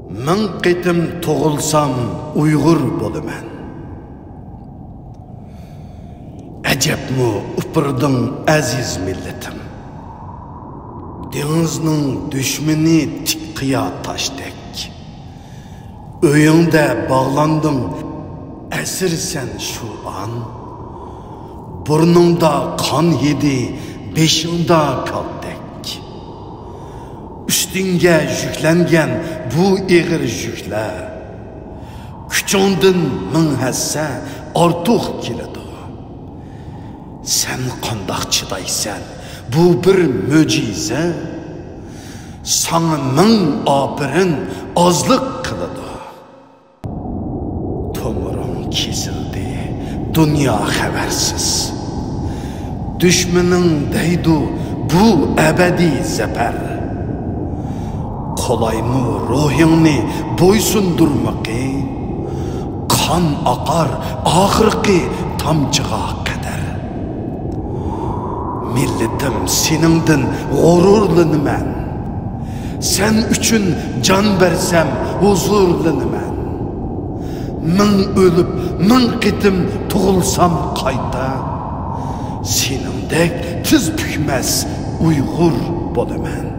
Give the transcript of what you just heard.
Ming qitim tug'ilsam Uyg'ur bo'laman. Ajabmi upirding aziz millatim. Dengizning dushmani tikqiya tashdek. O'yingda bog'landing asir sen shu an. Burningda qon yedi, beshingda kaldek. Üstünge yüklengen bu eğir yükler. Küçündün min hesse artıq keledi. Sen qandaq chidaysan, bu bir möcize. Sana min apirin azlık kılıdı. Tomurum kesildi, dünya habersiz. Düşmenin deydu bu ebedi zeper. Kolaymı ruhingni boysundurmaqi, kan aqar ahirqi tamchiga qadar. Milletim seningdin g'ururlanaman. Sen uchun jon bersam huzurlanaman. Min o'lib, min qitim tug'ilsam qayta, seningdek tiz bukmas Uyg'ur bo'laman.